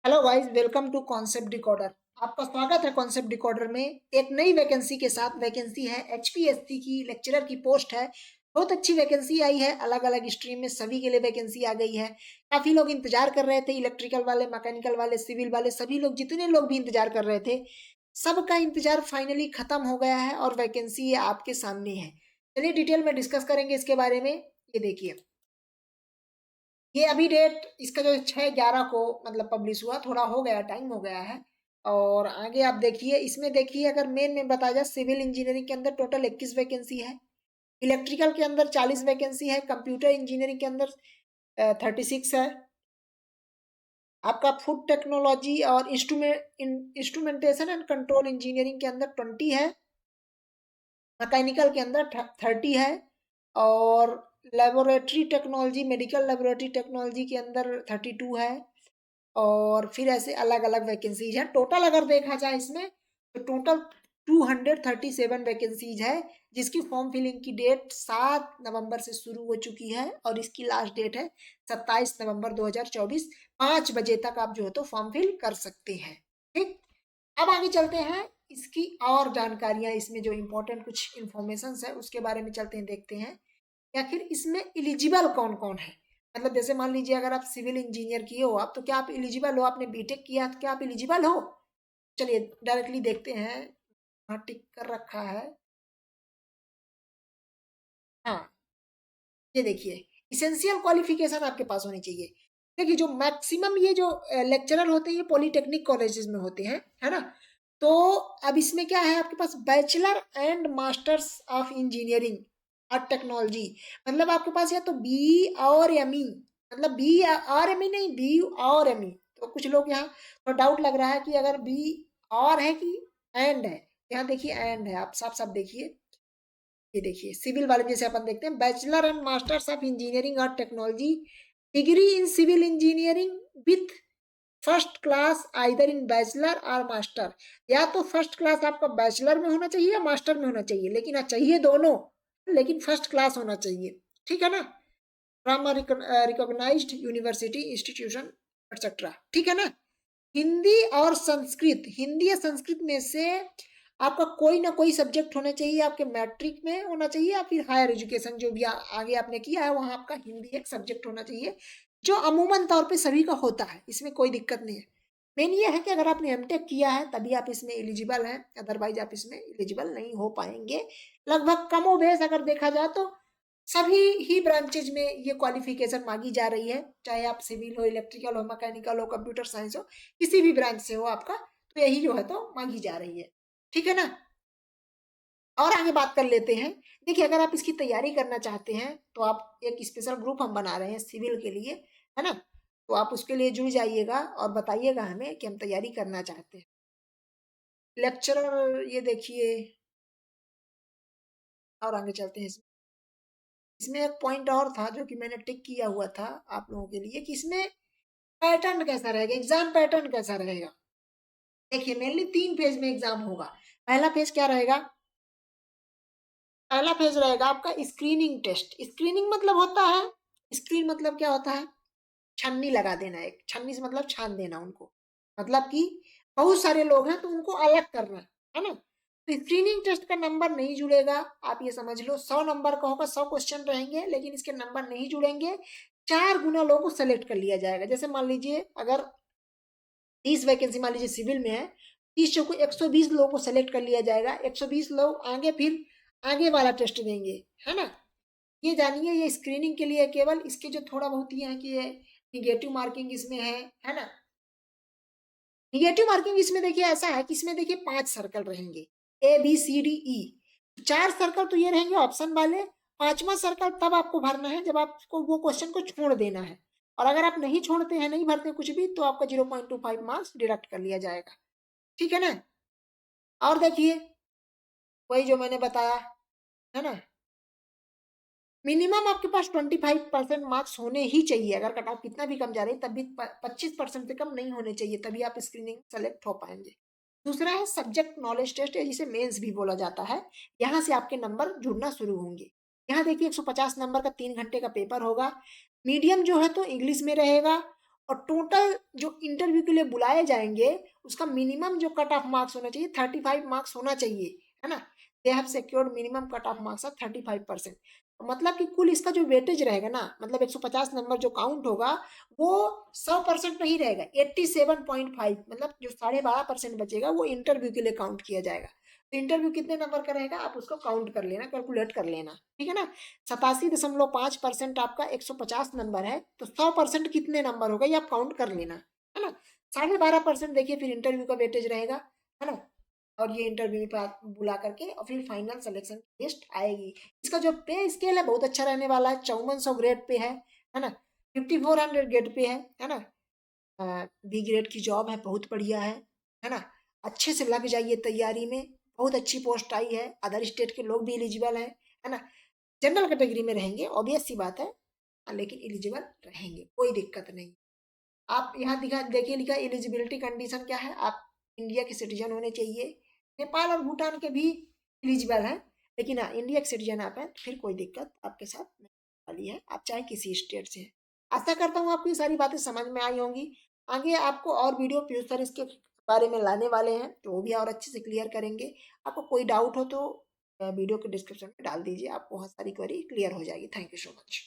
Hello guys, welcome to concept decoder. आपका स्वागत है कॉन्सेप्ट डिकोडर में। एक नई वैकेंसी के साथ वैकेंसी है एचपीएससी की, लेक्चरर की पोस्ट है। बहुत अच्छी वैकेंसी आई है, अलग अलग स्ट्रीम में सभी के लिए वैकेंसी आ गई है। काफी लोग इंतजार कर रहे थे, इलेक्ट्रिकल वाले, मैकेनिकल वाले, सिविल वाले, सभी लोग, जितने लोग भी इंतजार कर रहे थे, सबका इंतजार फाइनली खत्म हो गया है और वैकेंसी आपके सामने है। चलिए डिटेल में डिस्कस करेंगे इसके बारे में। ये देखिए, ये अभी डेट इसका जो 6/11 को मतलब पब्लिश हुआ, थोड़ा हो गया, टाइम हो गया है। और आगे आप देखिए, इसमें देखिए, अगर मेन में बताया जाए, सिविल इंजीनियरिंग के अंदर टोटल 21 वैकेंसी है, इलेक्ट्रिकल के अंदर 40 वैकेंसी है, कंप्यूटर इंजीनियरिंग के अंदर 36 है, आपका फूड टेक्नोलॉजी और इंस्ट्रूमेंटेशन एंड कंट्रोल इंजीनियरिंग के अंदर 20 है, मैकेनिकल के अंदर 30 है, और laboratory technology, medical laboratory technology के अंदर 32 है। और फिर ऐसे अलग अलग वैकेंसीज है। टोटल अगर देखा जाए इसमें, तो टोटल 237 वैकेंसीज है, जिसकी फॉर्म फिलिंग की डेट 7 नवंबर से शुरू हो चुकी है और इसकी लास्ट डेट है 27 नवंबर 2024। 5 बजे तक आप जो है तो फॉर्म फिल कर सकते हैं। ठीक, अब आगे चलते हैं, इसकी और जानकारियां, इसमें जो इंपॉर्टेंट कुछ इंफॉर्मेशन है उसके बारे में चलते हैं, देखते हैं कि आखिर इसमें एलिजिबल कौन कौन है। मतलब जैसे मान लीजिए, अगर आप सिविल इंजीनियर किए हो आप, तो क्या आप एलिजिबल हो? आपने बीटेक किया तो क्या आप एलिजिबल हो? चलिए डायरेक्टली देखते हैं। हाँ, टिक कर रखा है। हाँ, ये देखिए, इसेंशियल क्वालिफिकेशन आपके पास होनी चाहिए। देखिए, जो मैक्सिमम ये जो लेक्चरर होते हैं, ये पॉलिटेक्निक कॉलेजेस में होते हैं, है ना। तो अब इसमें क्या है, आपके पास bachelor and masters of engineering और टेक्नोलॉजी, मतलब आपके पास या तो बी और एमई, मतलब बी और एमई नहीं, बी और एमई। तो कुछ लोग यहाँ तो डाउट लग रहा है कि अगर बी और है कि एंड है। यहाँ देखिए एंड है, आप साफ साफ देखिए। ये देखिए, सिविल वाले जैसे अपन देखते हैं, bachelor and masters of engineering और technology, degree in civil engineering with first class either in bachelor और मास्टर। या तो फर्स्ट क्लास आपका बैचलर में होना चाहिए या मास्टर में होना चाहिए, लेकिन हाँ, चाहिए दोनों, लेकिन फर्स्ट क्लास होना चाहिए। ठीक है ना, from recognised university institution etcetera. ठीक है ना। हिंदी और संस्कृत, हिंदी या संस्कृत में से आपका कोई ना कोई सब्जेक्ट होना चाहिए, आपके मैट्रिक में होना चाहिए या फिर हायर एजुकेशन जो भी आगे आपने किया है वहां आपका हिंदी एक सब्जेक्ट होना चाहिए, जो अमूमन तौर पे सभी का होता है, इसमें कोई दिक्कत नहीं है। मेन ये है कि अगर आपने एमटेक किया है तभी आप इसमें एलिजिबल हैं, अदरवाइज आप इसमें एलिजिबल नहीं हो पाएंगे। लगभग कमो बेश अगर देखा जाए तो सभी ही ब्रांचेज में ये क्वालिफिकेशन मांगी जा रही है, चाहे आप सिविल हो, इलेक्ट्रिकल हो, मैकेनिकल हो, कंप्यूटर साइंस हो, किसी भी ब्रांच से हो आपका, तो यही जो है तो मांगी जा रही है। ठीक है ना। और आगे बात कर लेते हैं। देखिए, अगर आप इसकी तैयारी करना चाहते हैं तो आप, एक स्पेशल ग्रुप हम बना रहे हैं सिविल के लिए, है ना। तो आप उसके लिए जुड़ जाइएगा और बताइएगा हमें कि हम तैयारी करना चाहते हैं। लेक्चरर, ये देखिए, और आगे चलते हैं। इसमें एक पॉइंट और था जो कि मैंने टिक किया हुआ था आप लोगों के लिए, कि इसमें पैटर्न कैसा रहेगा, एग्जाम पैटर्न कैसा रहेगा। देखिए, मेनली 3 फेज में एग्जाम होगा। पहला फेज क्या रहेगा? पहला फेज रहेगा आपका स्क्रीनिंग टेस्ट। स्क्रीनिंग मतलब होता है, स्क्रीन मतलब क्या होता है? छन्नी लगा देना, एक छन्नी से मतलब छान देना उनको, मतलब कि बहुत सारे लोग हैं तो उनको अलग करना, है ना। तो स्क्रीनिंग टेस्ट का नंबर नहीं जुड़ेगा, आप ये समझ लो 100 नंबर का होगा, 100 क्वेश्चन रहेंगे, लेकिन इसके नंबर नहीं जुड़ेंगे। 4 गुना लोगों को सेलेक्ट कर लिया जाएगा। जैसे मान लीजिए, अगर 30 वैकेंसी मान लीजिए सिविल में है, 30 को 120 लोगों को सेलेक्ट कर लिया जाएगा, 120 लोग आगे फिर आगे वाला टेस्ट देंगे, है ना। ये जानिए, ये स्क्रीनिंग के लिए केवल, इसके जो थोड़ा बहुत ये है कि ये निगेटिव मार्किंग इसमें है ना। निगेटिव मार्किंग इसमें देखिए ऐसा है कि इसमें देखिए 5 सर्कल रहेंगे, ABCDE। 4 सर्कल तो ये रहेंगे ऑप्शन वाले, 5वां सर्कल तब आपको भरना है जब आपको वो क्वेश्चन को छोड़ देना है। और अगर आप नहीं छोड़ते हैं, नहीं भरते कुछ भी, तो आपका 0.25 मार्क्स डिडक्ट कर लिया जाएगा। ठीक है ना। और देखिए, वही जो मैंने बताया, है ना, मिनिमम आपके पास 25% मार्क्स होने ही चाहिए। अगर कट ऑफ कितना भी कम जा रही है तब भी 25% से कम नहीं होने चाहिए, तभी आप स्क्रीनिंग सेलेक्ट हो पाएंगे। दूसरा है सब्जेक्ट नॉलेज टेस्ट, जिसे मेंस भी बोला जाता है। यहाँ से आपके नंबर जुड़ना शुरू होंगे। यहाँ देखिए, 150 नंबर का 3 घंटे का पेपर होगा। मीडियम जो है तो इंग्लिश में रहेगा, और टोटल जो इंटरव्यू के लिए बुलाए जाएंगे उसका मिनिमम जो कट ऑफ मार्क्स होना चाहिए 35 मार्क्स होना चाहिए, है ना। They have secured minimum cut off marks of 35%। मतलब कि कुल इसका जो वेटेज रहेगा ना, मतलब 150 नंबर जो काउंट होगा वो 100% नहीं रहेगा, 87.5, मतलब जो 12.5% बचेगा वो इंटरव्यू के लिए काउंट किया जाएगा। तो इंटरव्यू कितने नंबर का रहेगा आप उसको काउंट कर लेना, कैलकुलेट कर लेना, ठीक है ना। 87.5% आपका 150 नंबर है, तो 100% कितने नंबर होगा ये आप काउंट कर लेना, है ना। 12.5% देखिए फिर इंटरव्यू का वेटेज रहेगा, है ना। और ये इंटरव्यू पे बुला करके और फिर फाइनल सिलेक्शन लिस्ट आएगी। इसका जो पे स्केल है बहुत अच्छा रहने वाला है, 5400 ग्रेड पे है ना। 5400 ग्रेड पे है ना। बी ग्रेड की जॉब है, बहुत बढ़िया है ना। अच्छे से लग जाइए तैयारी में, बहुत अच्छी पोस्ट आई है, अदर स्टेट के लोग भी एलिजिबल है ना। जनरल कैटेगरी में रहेंगे, ऑब्वियस सी बात है, लेकिन एलिजिबल रहेंगे, कोई दिक्कत नहीं। आप यहाँ दिखा देखिए लिखा एलिजिबिलिटी कंडीशन क्या है, आप इंडिया के सिटीजन होने चाहिए। नेपाल और भूटान के भी एलिजिबल हैं, लेकिन हाँ इंडिया के सिटीजन आप हैं तो फिर कोई दिक्कत आपके साथ नहीं वाली है, आप चाहे किसी स्टेट से हैं। आशा करता हूँ आपको ये सारी बातें समझ में आई होंगी। आगे आपको और वीडियो पीयूष सर इसके बारे में लाने वाले हैं, तो वो भी और अच्छे से क्लियर करेंगे। आपको कोई डाउट हो तो वीडियो के डिस्क्रिप्शन में डाल दीजिए, आपको वहाँ सारी क्वेरी क्लियर हो जाएगी। Thank you so much.